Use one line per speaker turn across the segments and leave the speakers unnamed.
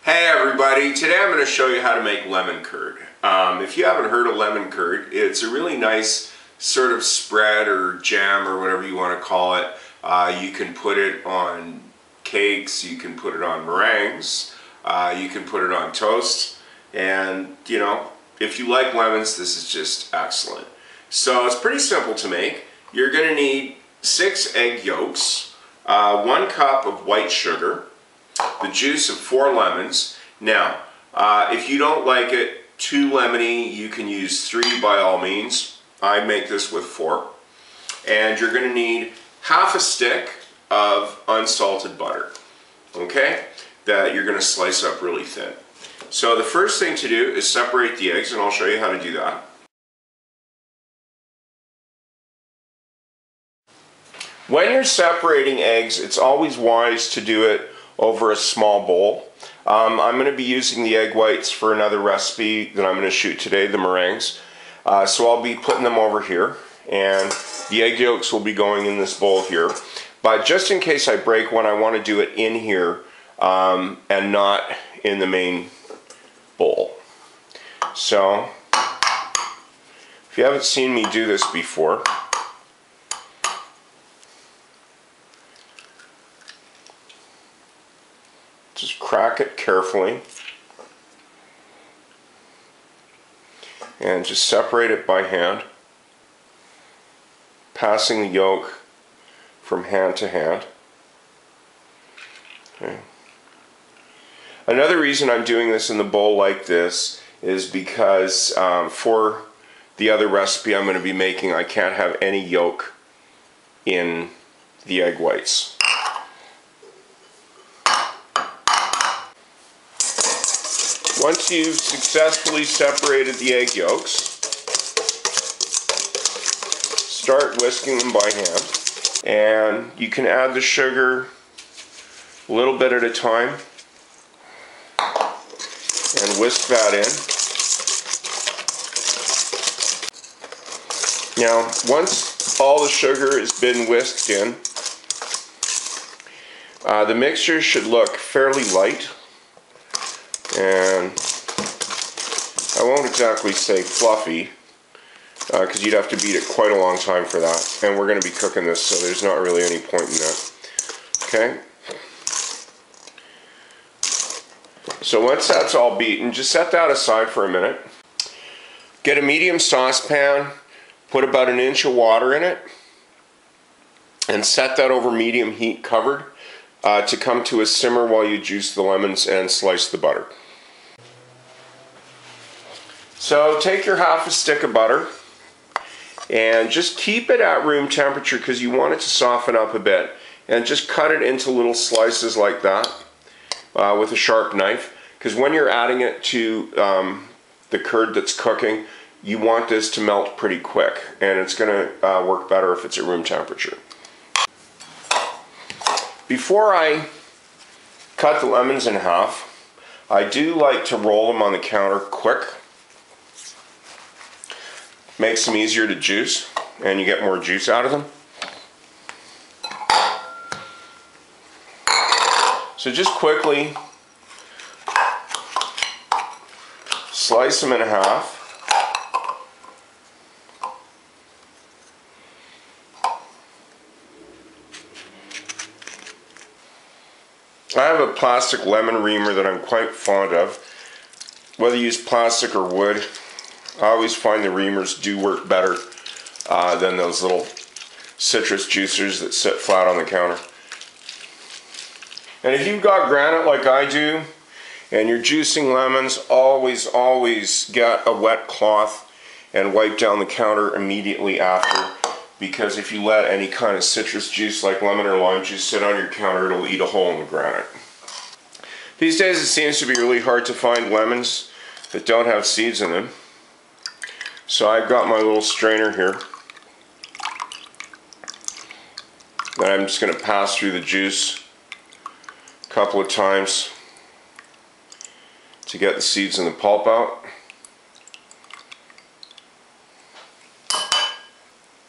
Hey everybody, today I'm going to show you how to make lemon curd. If you haven't heard of lemon curd, it's a really nice sort of spread or jam or whatever you want to call it. You can put it on cakes, you can put it on meringues, you can put it on toast, and you know, if you like lemons, this is just excellent. So it's pretty simple to make. You're going to need 6 egg yolks, 1 cup of white sugar, the juice of 4 lemons. Now, if you don't like it too lemony, you can use 3 by all means. I make this with 4. And you're going to need half a stick of unsalted butter, okay, that you're going to slice up really thin. So the first thing to do is separate the eggs, and I'll show you how to do that. When you're separating eggs, it's always wise to do it over a small bowl. I'm going to be using the egg whites for another recipe that I'm going to shoot today, the meringues. So I'll be putting them over here, and the egg yolks will be going in this bowl here. But just in case I break one, I want to do it in here and not in the main bowl. So if you haven't seen me do this before, just crack it carefully and just separate it by hand, passing the yolk from hand to hand. Okay. Another reason I'm doing this in the bowl like this is because for the other recipe I'm going to be making, I can't have any yolk in the egg whites. Once you've successfully separated the egg yolks, start whisking them by hand. And you can add the sugar a little bit at a time and whisk that in. Now, once all the sugar has been whisked in, the mixture should look fairly light. And I won't exactly say fluffy, because you'd have to beat it quite a long time for that. And we're going to be cooking this, so there's not really any point in that. Okay? So once that's all beaten, just set that aside for a minute. Get a medium saucepan, put about 1 inch of water in it, and set that over medium heat covered to come to a simmer while you juice the lemons and slice the butter. So take your half a stick of butter and just keep it at room temperature because you want it to soften up a bit, and just cut it into little slices like that with a sharp knife, because when you're adding it to the curd that's cooking, you want this to melt pretty quick, and it's going to work better if it's at room temperature. Before I cut the lemons in half, I do like to roll them on the counter quick. Makes them easier to juice, and you get more juice out of them. So just quickly slice them in half. I have a plastic lemon reamer that I'm quite fond of. Whether you use plastic or wood, I always find the reamers do work better than those little citrus juicers that sit flat on the counter. And if you've got granite like I do, and you're juicing lemons, always get a wet cloth and wipe down the counter immediately after, because if you let any kind of citrus juice like lemon or lime juice sit on your counter, it'll eat a hole in the granite. These days it seems to be really hard to find lemons that don't have seeds in them. So I've got my little strainer here that I'm just going to pass through the juice a couple of times to get the seeds and the pulp out.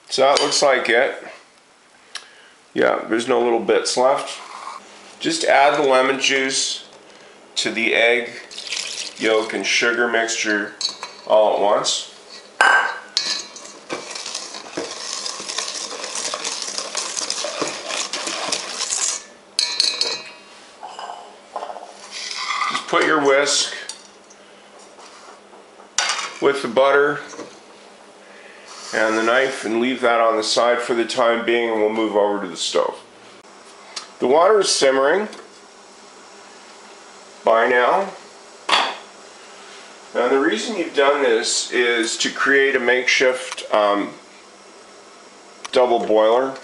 So that looks like it. Yeah, there's no little bits left. Just add the lemon juice to the egg yolk and sugar mixture all at once. Just put your whisk with the butter and the knife and leave that on the side for the time being, and we'll move over to the stove. The water is simmering by now, and the reason you've done this is to create a makeshift double boiler.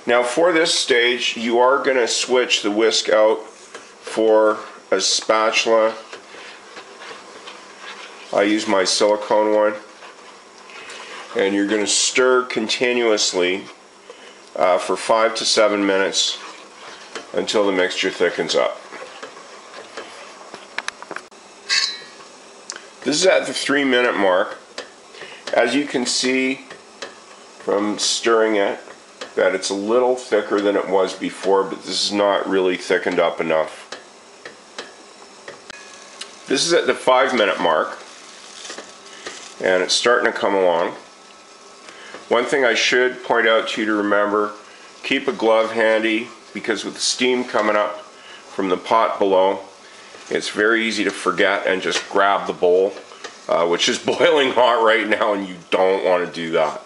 Now for this stage you are going to switch the whisk out for a spatula. I use my silicone one, and you're going to stir continuously for 5 to 7 minutes until the mixture thickens up. This is at the 3-minute mark. As you can see from stirring it, that it's a little thicker than it was before, but this is not really thickened up enough. This is at the 5-minute mark, and it's starting to come along. One thing I should point out to you to remember, keep a glove handy, because with the steam coming up from the pot below, it's very easy to forget and just grab the bowl, which is boiling hot right now, and you don't want to do that.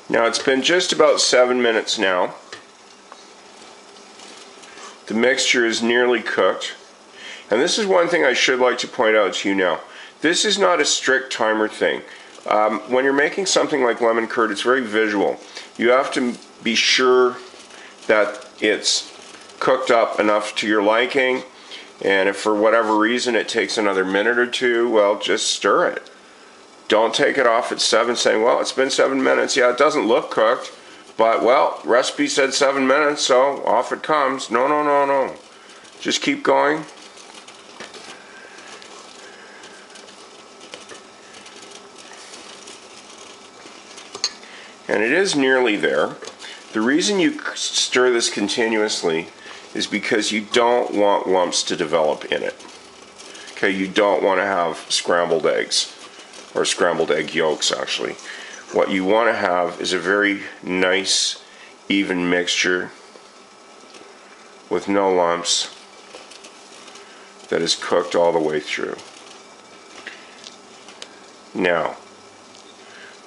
Now it's been just about 7 minutes now. The mixture is nearly cooked. And this is one thing I should like to point out to you now. This is not a strict timer thing. When you're making something like lemon curd, it's very visual. You have to be sure that it's cooked up enough to your liking, and if for whatever reason it takes another minute or two, well, just stir it. Don't take it off at 7 saying, well, it's been 7 minutes. Yeah, it doesn't look cooked, but, well, recipe said 7 minutes, so off it comes. No, no, no, no. Just keep going. And it is nearly there. The reason you stir this continuously is because you don't want lumps to develop in it. Okay, you don't want to have scrambled eggs, or scrambled egg yolks actually. What you want to have is a very nice, even mixture with no lumps that is cooked all the way through. Now,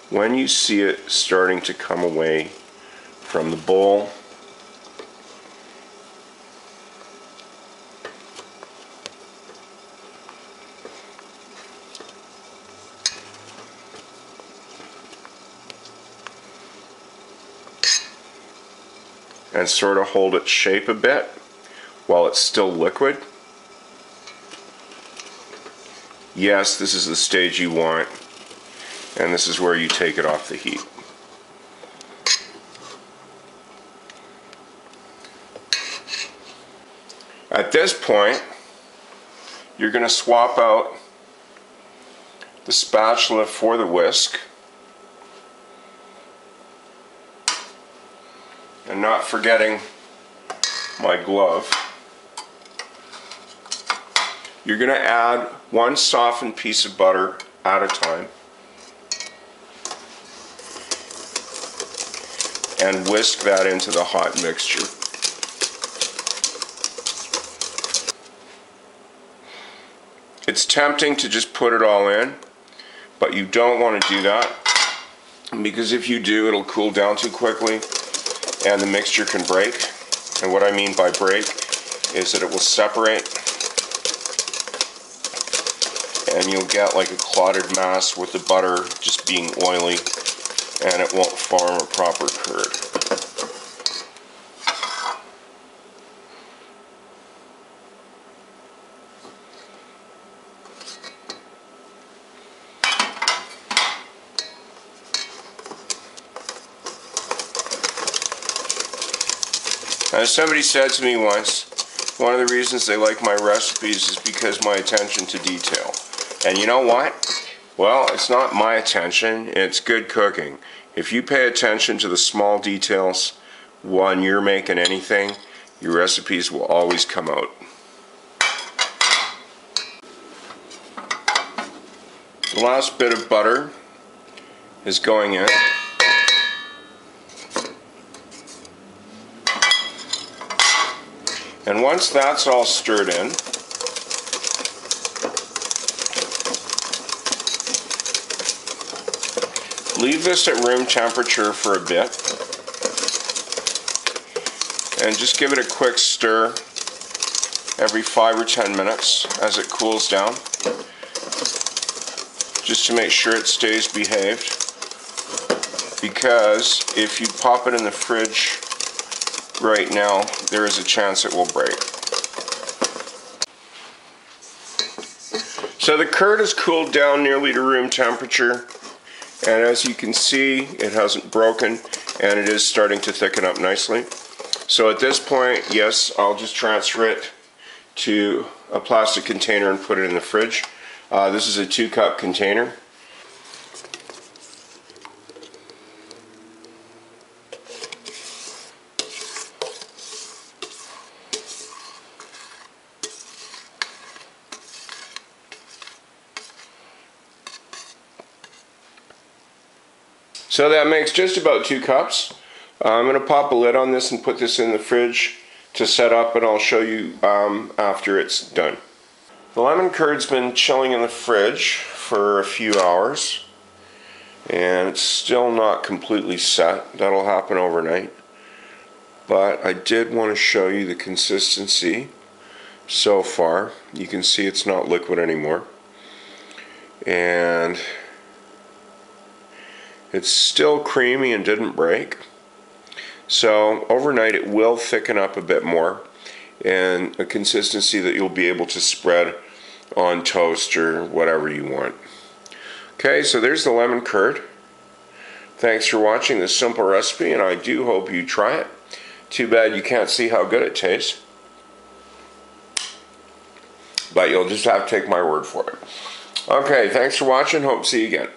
when you see it starting to come away from the bowl, and sort of hold its shape a bit while it's still liquid. Yes, this is the stage you want, and this is where you take it off the heat. At this point, you're going to swap out the spatula for the whisk, and not forgetting my glove. You're going to add one softened piece of butter at a time and whisk that into the hot mixture. It's tempting to just put it all in, but you don't want to do that, because if you do, it'll cool down too quickly and the mixture can break. And what I mean by break is that it will separate and you'll get like a clotted mass with the butter just being oily, and it won't form a proper curd. As somebody said to me once, one of the reasons they like my recipes is because my attention to detail. And you know what? Well, it's not my attention, it's good cooking. If you pay attention to the small details, when you're making anything, your recipes will always come out. The last bit of butter is going in. And once that's all stirred in, leave this at room temperature for a bit and just give it a quick stir every 5 or 10 minutes as it cools down, just to make sure it stays behaved, because if you pop it in the fridge right now, there is a chance it will break. So the curd has cooled down nearly to room temperature, and as you can see, it hasn't broken and it is starting to thicken up nicely. So at this point, yes, I'll just transfer it to a plastic container and put it in the fridge. This is a 2-cup container. So that makes just about 2 cups. I'm going to pop a lid on this and put this in the fridge to set up, and I'll show you after it's done. The lemon curd's been chilling in the fridge for a few hours, and it's still not completely set. That'll happen overnight. But I did want to show you the consistency so far. You can see it's not liquid anymore. And it's still creamy and didn't break. So overnight it will thicken up a bit more, and a consistency that you'll be able to spread on toast or whatever you want. Okay, so there's the lemon curd. Thanks for watching this simple recipe, and I do hope you try it. Too bad you can't see how good it tastes, but you'll just have to take my word for it. Okay, thanks for watching. Hope to see you again.